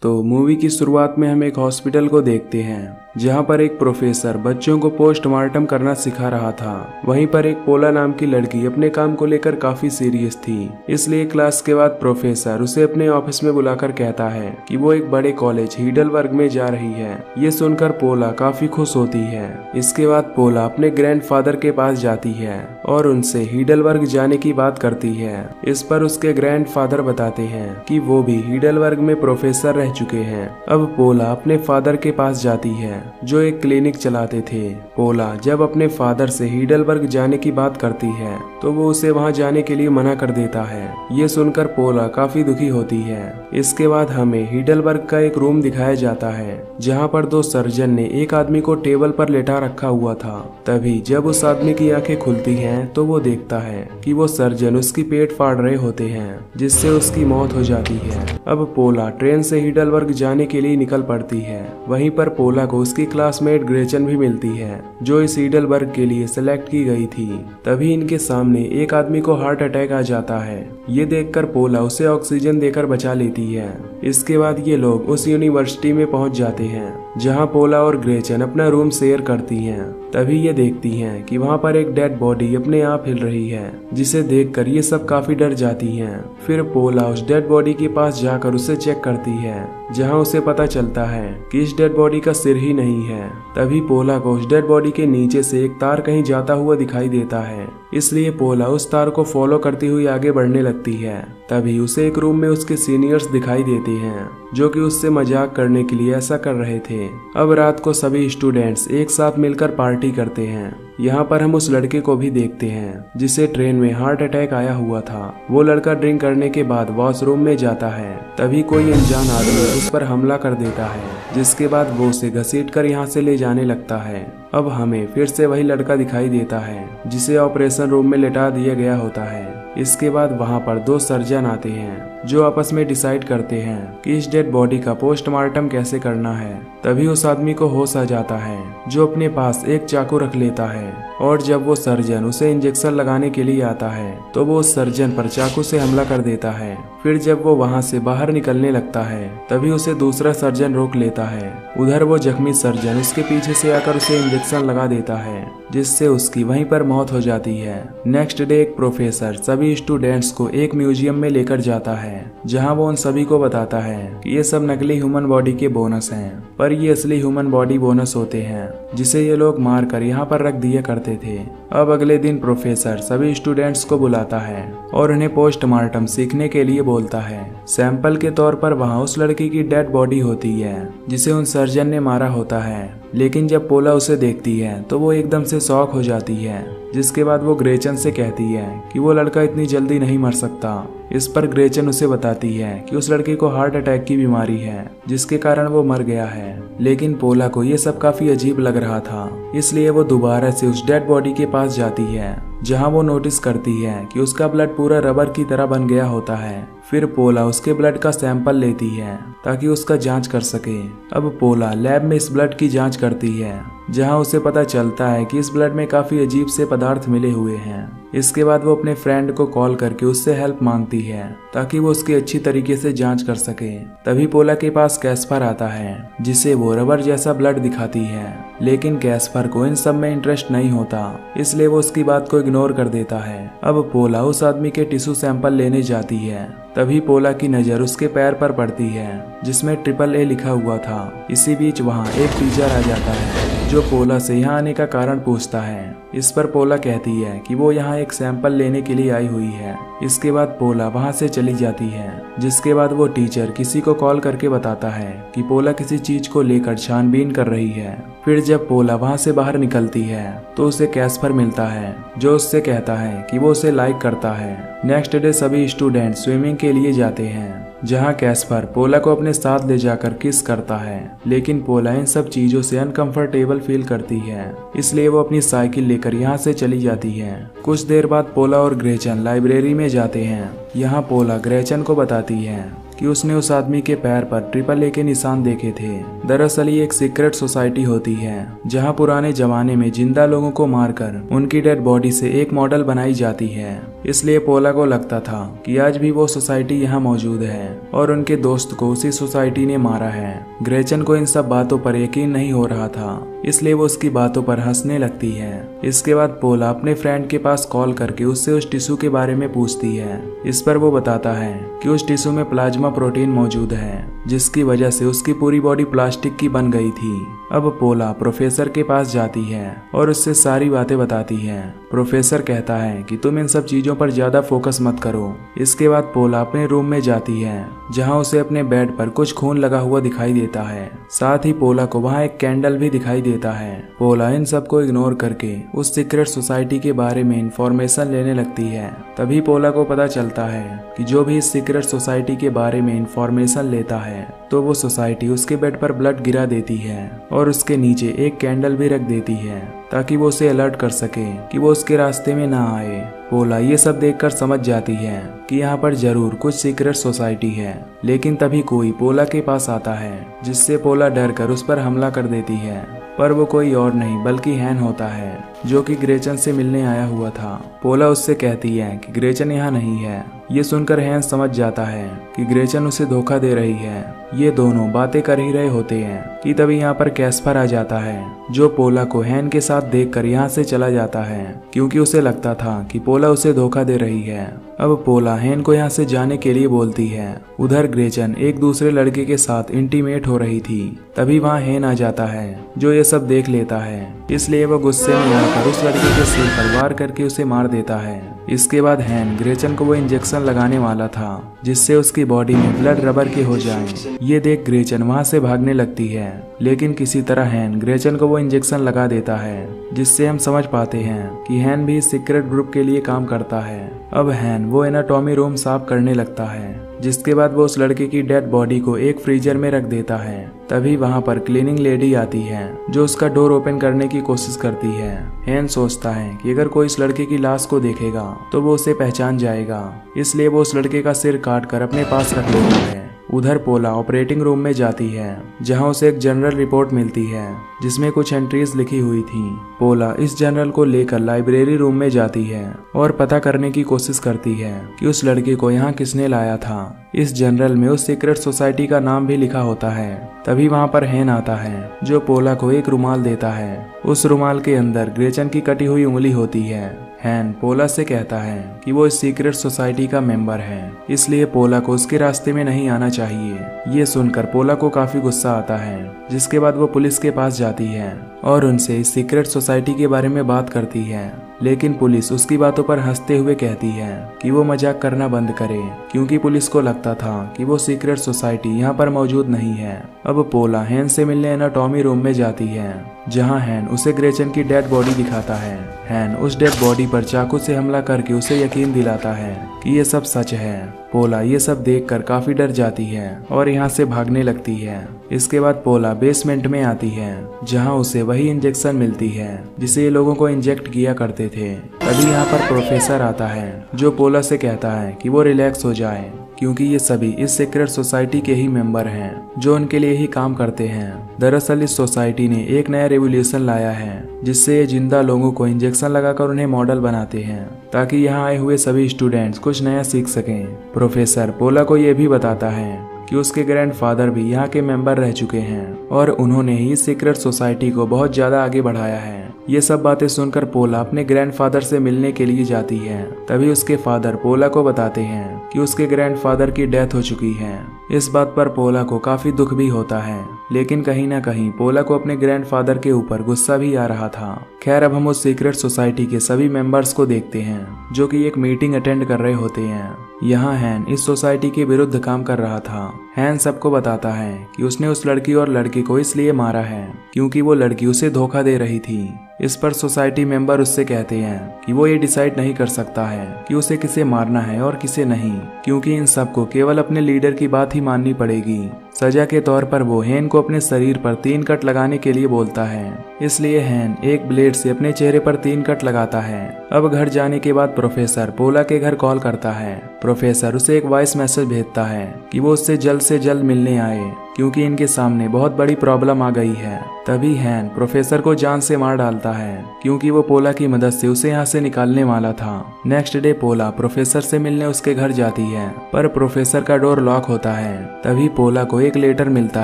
तो मूवी की शुरुआत में हम एक हॉस्पिटल को देखते हैं जहां पर एक प्रोफेसर बच्चों को पोस्टमार्टम करना सिखा रहा था। वहीं पर एक पोला नाम की लड़की अपने काम को लेकर काफी सीरियस थी, इसलिए क्लास के बाद प्रोफेसर उसे अपने ऑफिस में बुलाकर कहता है कि वो एक बड़े कॉलेज हीडलबर्ग में जा रही है। ये सुनकर पोला काफी खुश होती है। इसके बाद पोला अपने ग्रैंडफादर के पास जाती है और उनसे हीडलबर्ग जाने की बात करती है। इस पर उसके ग्रैंडफादर बताते हैं कि वो भी हीडलबर्ग में प्रोफेसर रह चुके हैं। अब पोला अपने फादर के पास जाती है जो एक क्लिनिक चलाते थे। पोला जब अपने फादर से हीडलबर्ग जाने की बात करती है तो वो उसे वहां जाने के लिए मना कर देता है। ये सुनकर पोला काफी दुखी होती है। इसके बाद हमें हीडलबर्ग का एक रूम दिखाया जाता है जहां पर दो सर्जन ने एक आदमी को टेबल पर लेटा रखा हुआ था। तभी जब उस आदमी की आंखें खुलती हैं तो वो देखता है कि वो सर्जन उसकी पेट फाड़ रहे होते हैं, जिससे उसकी मौत हो जाती है। अब पोला ट्रेन से हीडलबर्ग जाने के लिए निकल पड़ती है। वहीं पर पोला को उसकी क्लासमेट ग्रेचन भी मिलती है जो इस हीडलबर्ग के लिए सिलेक्ट की गई थी। तभी इनके सामने एक आदमी को हार्ट अटैक आ जाता है। ये देखकर पोला उसे ऑक्सीजन देकर बचा लेती है। इसके बाद ये लोग उस यूनिवर्सिटी में पहुंच जाते हैं जहां पोला और ग्रेचन अपना रूम शेयर करती हैं। तभी ये देखती हैं कि वहां पर एक डेड बॉडी अपने आप हिल रही है, जिसे देखकर ये सब काफी डर जाती हैं। फिर पोला उस डेड बॉडी के पास जाकर उसे चेक करती है जहां उसे पता चलता है कि इस डेड बॉडी का सिर ही नहीं है। तभी पोला को उस डेड बॉडी के नीचे से एक तार कहीं जाता हुआ दिखाई देता है, इसलिए पोला उस तार को फॉलो करती हुई आगे बढ़ने लगती है। तभी उसे एक रूम में उसके सीनियर्स दिखाई देते हैं जो कि उससे मजाक करने के लिए ऐसा कर रहे थे। अब रात को सभी स्टूडेंट्स एक साथ मिलकर पार्टी करते हैं। यहाँ पर हम उस लड़के को भी देखते हैं जिसे ट्रेन में हार्ट अटैक आया हुआ था। वो लड़का ड्रिंक करने के बाद वॉशरूम में जाता है। तभी कोई अनजान आदमी उस पर हमला कर देता है, जिसके बाद वो उसे घसीटकर यहाँ से ले जाने लगता है। अब हमें फिर से वही लड़का दिखाई देता है जिसे ऑपरेशन रूम में लेटा दिया गया होता है। इसके बाद वहाँ पर दो सर्जन आते हैं जो आपस में डिसाइड करते हैं कि इस डेड बॉडी का पोस्टमार्टम कैसे करना है। तभी उस आदमी को होश आ जाता है जो अपने पास एक चाकू रख लेता है, और जब वो सर्जन उसे इंजेक्शन लगाने के लिए आता है तो वो उस सर्जन पर चाकू से हमला कर देता है। फिर जब वो वहाँ से बाहर निकलने लगता है तभी उसे दूसरा सर्जन रोक लेता है। उधर वो जख्मी सर्जन उसके पीछे से आकर उसे इंजेक्शन लगा देता है, जिससे उसकी वहीं पर मौत हो जाती है। नेक्स्ट डे एक प्रोफेसर सभी स्टूडेंट्स को एक म्यूजियम में लेकर जाता है जहां वो उन सभी को बताता है कि ये सब नकली ह्यूमन बॉडी के बोनस हैं, पर ये असली ह्यूमन बॉडी बोनस होते हैं जिसे ये लोग मार कर यहाँ पर रख दिया करते थे। अब अगले दिन प्रोफेसर सभी स्टूडेंट्स को बुलाता है और उन्हें पोस्टमार्टम सीखने के लिए बोलता है। सैंपल के तौर पर वहाँ उस लड़की की डेड बॉडी होती है जिसे उन सर्जन ने मारा होता है, लेकिन जब पोला उसे देखती है तो वो एकदम से शॉक हो जाती है, जिसके बाद वो ग्रेचन से कहती है कि वो लड़का इतनी जल्दी नहीं मर सकता। इस पर ग्रेचन उसे बताती है कि उस लड़के को हार्ट अटैक की बीमारी है जिसके कारण वो मर गया है। लेकिन पोला को ये सब काफी अजीब लग रहा था, इसलिए वो दोबारा से उस डेड बॉडी के पास जाती है जहां वो नोटिस करती है कि उसका ब्लड पूरा रबर की तरह बन गया होता है। फिर पोला उसके ब्लड का सैंपल लेती है ताकि उसका जांच कर सके। अब पोला लैब में इस ब्लड की जांच करती है जहां उसे पता चलता है कि इस ब्लड में काफी अजीब से पदार्थ मिले हुए हैं। इसके बाद वो अपने फ्रेंड को कॉल करके उससे हेल्प मांगती है ताकि वो उसकी अच्छी तरीके से जांच कर सके। तभी पोला के पास कैस्पर आता है जिसे वो रबर जैसा ब्लड दिखाती है, लेकिन कैस्पर को इन सब में इंटरेस्ट नहीं होता, इसलिए वो उसकी बात को इग्नोर कर देता है। अब पोला उस आदमी के टिश्यू सैंपल लेने जाती है। तभी पोला की नजर उसके पैर पर पड़ती है जिसमें AAA लिखा हुआ था। इसी बीच वहाँ एक टीचर आ जाता है जो पोला से यहाँ आने का कारण पूछता है। इस पर पोला कहती है कि वो यहाँ एक सैंपल लेने के लिए आई हुई है। इसके बाद पोला वहाँ से चली जाती है, जिसके बाद वो टीचर किसी को कॉल करके बताता है कि पोला किसी चीज को लेकर छानबीन कर रही है। फिर जब पोला वहाँ से बाहर निकलती है तो उसे कैस्पर मिलता है जो उससे कहता है कि वो उसे लाइक करता है। नेक्स्ट डे सभी स्टूडेंट स्विमिंग के लिए जाते हैं जहां कैस्पर पोला को अपने साथ ले जाकर किस करता है, लेकिन पोला इन सब चीजों से अनकंफर्टेबल फील करती है, इसलिए वो अपनी साइकिल लेकर यहाँ से चली जाती है। कुछ देर बाद पोला और ग्रेचन लाइब्रेरी में जाते हैं। यहाँ पोला ग्रेचन को बताती है कि उसने उस आदमी के पैर पर AAA के निशान देखे थे। दरअसल ये एक सीक्रेट सोसाइटी होती है जहाँ पुराने जमाने में जिंदा लोगों को मारकर उनकी डेड बॉडी से एक मॉडल बनाई जाती है। इसलिए पोला को लगता था कि आज भी वो सोसाइटी यहाँ मौजूद है और उनके दोस्त को उसी सोसाइटी ने मारा है। ग्रेचन को इन सब बातों पर यकीन नहीं हो रहा था, इसलिए वो उसकी बातों पर हंसने लगती है। इसके बाद पोला अपने फ्रेंड के पास कॉल करके उससे उस टिश्यू के बारे में पूछती है। इस पर वो बताता है कि उस टिश्यू में प्लाज्मा प्रोटीन मौजूद है, जिसकी वजह से उसकी पूरी बॉडी प्लास्टिक की बन गई थी। अब पोला प्रोफेसर के पास जाती है और उससे सारी बातें बताती है। प्रोफेसर कहता है कि तुम इन सब चीजों पर ज्यादा फोकस मत करो। इसके बाद पोला अपने रूम में जाती है जहां उसे अपने बेड पर कुछ खून लगा हुआ दिखाई देता है। साथ ही पोला को वहां एक कैंडल भी दिखाई देता है। पोला इन सब को इग्नोर करके उस सीक्रेट सोसाइटी के बारे में इंफॉर्मेशन लेने लगती है। तभी पोला को पता चलता है कि जो भी इस सीक्रेट सोसाइटी के बारे में इंफॉर्मेशन लेता है तो वो सोसाइटी उसके बेड पर ब्लड गिरा देती है और उसके नीचे एक कैंडल भी रख देती है ताकि वो उसे अलर्ट कर सके कि वो उसके रास्ते में ना आए। पोला ये सब देखकर समझ जाती है कि यहाँ पर जरूर कुछ सीक्रेट सोसाइटी है, लेकिन तभी कोई पोला के पास आता है जिससे पोला डर कर उस पर हमला कर देती है। पर वो कोई और नहीं बल्कि हैन होता है जो कि ग्रेचन से मिलने आया हुआ था। पोला उससे कहती है कि ग्रेचन यहाँ नहीं है। ये सुनकर हैन समझ जाता है कि ग्रेचन उसे धोखा दे रही है। ये दोनों बातें कर ही रहे होते हैं कि तभी यहाँ पर कैस्पर आ जाता है जो पोला को हैन के साथ देखकर यहाँ से चला जाता है क्योंकि उसे लगता था कि पोला उसे धोखा दे रही है। अब पोला हैन को यहाँ से जाने के लिए बोलती है। उधर ग्रेचन एक दूसरे लड़के के साथ इंटीमेट हो रही थी। तभी वहाँ हैन आ जाता है जो ये सब देख लेता है, इसलिए वो गुस्से में आकर उस लड़के के सिर पर वार करके उसे मार देता है। इसके बाद हैन ग्रेचन को वो इंजेक्शन लगाने वाला था जिससे उसकी बॉडी में ब्लड रबर के हो जाए। ये देख ग्रेचन वहाँ से भागने लगती है, लेकिन किसी तरह हैन ग्रेचन को वो इंजेक्शन लगा देता है जिससे हम समझ पाते हैं कि हैन भी सीक्रेट ग्रुप के लिए काम करता है। अब हैन वो एनाटॉमी रूम साफ करने लगता है, जिसके बाद वो उस लड़के की डेड बॉडी को एक फ्रीजर में रख देता है। तभी वहाँ पर क्लीनिंग लेडी आती है जो उसका डोर ओपन करने की कोशिश करती है। हैन सोचता है कि अगर कोई इस लड़के की लाश को देखेगा तो वो उसे पहचान जाएगा, इसलिए वो उस लड़के का सिर काट कर अपने पास रख लेता है। उधर पोला ऑपरेटिंग रूम में जाती है जहां उसे एक जनरल रिपोर्ट मिलती है जिसमें कुछ एंट्रीज लिखी हुई थी। पोला इस जनरल को लेकर लाइब्रेरी रूम में जाती है और पता करने की कोशिश करती है कि उस लड़के को यहाँ किसने लाया था। इस जनरल में उस सीक्रेट सोसाइटी का नाम भी लिखा होता है। तभी वहाँ पर हैन आता है जो पोला को एक रुमाल देता है। उस रुमाल के अंदर ग्रेचन की कटी हुई उंगली होती है। हैन पोला से कहता है कि वो इस सीक्रेट सोसाइटी का मेंबर है, इसलिए पोला को उसके रास्ते में नहीं आना चाहिए। ये सुनकर पोला को काफी गुस्सा आता है, जिसके बाद वो पुलिस के पास जाती है और उनसे इस सीक्रेट सोसाइटी के बारे में बात करती है। लेकिन पुलिस उसकी बातों पर हंसते हुए कहती है कि वो मजाक करना बंद करे, क्योंकि पुलिस को लगता था कि वो सीक्रेट सोसाइटी यहाँ पर मौजूद नहीं है। अब पोला हैन से मिलने एनाटॉमी रूम में जाती है जहाँ हैन उसे ग्रेचन की डेड बॉडी दिखाता है। हैन उस डेड बॉडी पर चाकू से हमला करके उसे यकीन दिलाता है कि ये सब सच है। पोला ये सब देखकर काफी डर जाती है और यहाँ से भागने लगती है। इसके बाद पोला बेसमेंट में आती है जहाँ उसे वही इंजेक्शन मिलती है जिसे ये लोगों को इंजेक्ट किया करते थे। तभी यहाँ पर प्रोफेसर आता है जो पोला से कहता है कि वो रिलैक्स हो जाए, क्योंकि ये सभी इस सीक्रेट सोसाइटी के ही मेंबर हैं जो उनके लिए ही काम करते हैं। दरअसल इस सोसाइटी ने एक नया रेवोल्यूशन लाया है जिससे ये जिंदा लोगों को इंजेक्शन लगाकर उन्हें मॉडल बनाते हैं ताकि यहाँ आए हुए सभी स्टूडेंट्स कुछ नया सीख सकें। प्रोफेसर पोला को ये भी बताता है कि उसके ग्रैंडफादर भी यहाँ के मेंबर रह चुके हैं और उन्होंने ही सीक्रेट सोसाइटी को बहुत ज्यादा आगे बढ़ाया है। ये सब बातें सुनकर पोला अपने ग्रैंडफादर से मिलने के लिए जाती है। तभी उसके फादर पोला को बताते हैं कि उसके ग्रैंडफादर की डेथ हो चुकी है। इस बात पर पोला को काफी दुख भी होता है, लेकिन कहीं ना कहीं पोला को अपने ग्रैंडफादर के ऊपर गुस्सा भी आ रहा था। खैर अब हम उस सीक्रेट सोसाइटी के सभी मेंबर्स को देखते हैं जो कि एक मीटिंग अटेंड कर रहे होते हैं। यहाँ हैन इस सोसाइटी के विरुद्ध काम कर रहा था। हैन सबको बताता है कि उसने उस लड़की और लड़के को इसलिए मारा है क्योंकि वो लड़की उसे धोखा दे रही थी। इस पर सोसाइटी मेंबर उससे कहते हैं कि वो ये डिसाइड नहीं कर सकता है कि उसे किसे मारना है और किसे नहीं, क्योंकि इन सबको केवल अपने लीडर की बात ही माननी पड़ेगी। सजा के तौर पर वो हैन को अपने शरीर पर 3 कट लगाने के लिए बोलता है, इसलिए हैन एक ब्लेड से अपने चेहरे पर 3 कट लगाता है। अब घर जाने के बाद प्रोफेसर पोला के घर कॉल करता है। प्रोफेसर उसे एक वॉइस मैसेज भेजता है कि वो उससे जल्द से जल्द मिलने आए क्योंकि इनके सामने बहुत बड़ी प्रॉब्लम आ गई है। तभी हैन प्रोफेसर को जान से मार डालता है क्योंकि वो पोला की मदद से उसे यहाँ से निकालने वाला था। नेक्स्ट डे पोला प्रोफेसर से मिलने उसके घर जाती है, पर प्रोफेसर का डोर लॉक होता है। तभी पोला को एक लेटर मिलता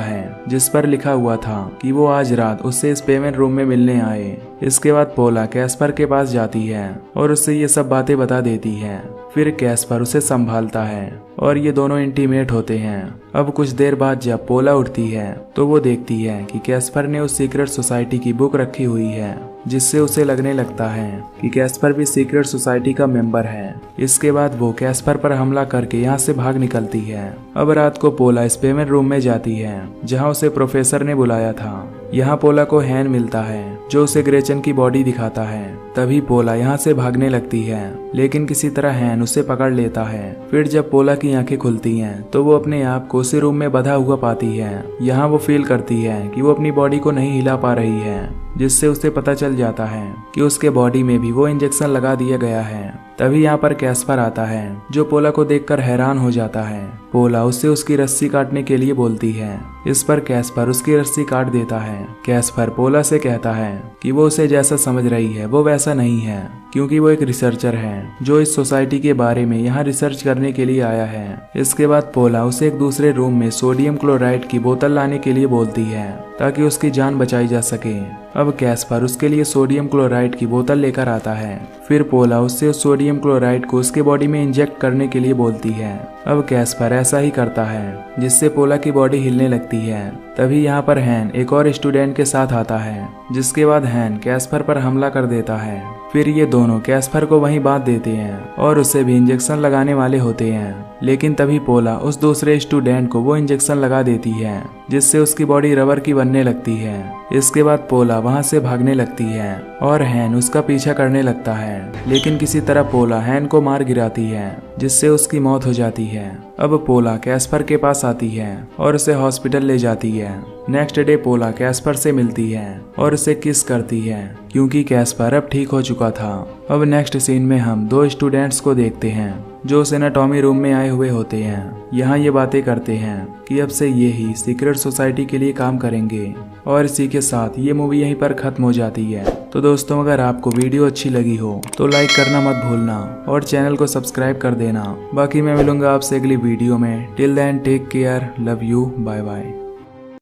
है जिस पर लिखा हुआ था कि वो आज रात उससे इस पेमेंट रूम में मिलने आए। इसके बाद पोला कैस्पर के पास जाती है और उससे ये सब बातें बता देती है। फिर कैस्पर उसे संभालता है और ये दोनों इंटीमेट होते हैं। अब कुछ देर बाद जब पोला उठती है तो वो देखती है कि कैस्पर ने उस सीक्रेट सोसाइटी की बुक रखी हुई है, जिससे उसे लगने लगता है कि कैस्पर भी सीक्रेट सोसाइटी का मेंबर है। इसके बाद वो कैस्पर पर हमला करके यहाँ से भाग निकलती है। अब रात को पोला इस पेमेंट रूम में जाती है जहाँ उसे प्रोफेसर ने बुलाया था। यहाँ पोला को हैन मिलता है जो उसे ग्रेचन की बॉडी दिखाता है। तभी पोला यहाँ से भागने लगती है, लेकिन किसी तरह हैन उसे पकड़ लेता है। फिर जब पोला की आंखें खुलती हैं तो वो अपने आप को उसी रूम में बंधा हुआ पाती है। यहाँ वो फील करती है कि वो अपनी बॉडी को नहीं हिला पा रही है, जिससे उसे पता चल जाता है कि उसके बॉडी में भी वो इंजेक्शन लगा दिया गया है। तभी यहाँ पर कैस्पर आता है जो पोला को देखकर हैरान हो जाता है। पोला उससे उसकी रस्सी काटने के लिए बोलती है। इस पर कैस्पर उसकी रस्सी काट देता है। कैस्पर पोला से कहता है कि वो उसे जैसा समझ रही है वो वैसा नहीं है, क्योंकि वो एक रिसर्चर है जो इस सोसाइटी के बारे में यहाँ रिसर्च करने के लिए आया है। इसके बाद पोला उसे एक दूसरे रूम में सोडियम क्लोराइड की बोतल लाने के लिए बोलती है ताकि उसकी जान बचाई जा सके। अब कैस्पर उसके लिए सोडियम क्लोराइड की बोतल लेकर आता है। फिर पोला उससे उस सोडियम क्लोराइड को उसके बॉडी में इंजेक्ट करने के लिए बोलती है। अब कैस्पर ऐसा ही करता है, जिससे पोला की बॉडी हिलने लगती है। तभी यहाँ पर हैन एक और स्टूडेंट के साथ आता है, जिसके बाद हैन कैस्पर पर हमला कर देता है। फिर ये दोनों कैस्पर को वहीं बांध देते हैं और उसे भी इंजेक्शन लगाने वाले होते हैं, लेकिन तभी पोला उस दूसरे स्टूडेंट को वो इंजेक्शन लगा देती है, जिससे उसकी बॉडी रबर की बनने लगती है। इसके बाद पोला वहां से भागने लगती है और हैन उसका पीछा करने लगता है, लेकिन किसी तरह पोला हैन को मार गिराती है, जिससे उसकी मौत हो जाती है। अब पोला कैस्पर के पास आती है और उसे हॉस्पिटल ले जाती है। नेक्स्ट डे पोला कैस्पर से मिलती है और उसे किस करती है, क्योंकि कैस्पर अब ठीक हो चुका था। अब नेक्स्ट सीन में हम दो स्टूडेंट्स को देखते हैं जो उस एनाटॉमी रूम में आए हुए होते हैं। यहाँ ये बातें करते हैं कि अब से ये ही सीक्रेट सोसाइटी के लिए काम करेंगे। और इसी के साथ ये मूवी यहीं पर खत्म हो जाती है। तो दोस्तों, अगर आपको वीडियो अच्छी लगी हो तो लाइक करना मत भूलना और चैनल को सब्सक्राइब कर देना। बाकी मैं मिलूंगा आपसे अगली वीडियो में। Till then take care, love you, bye bye.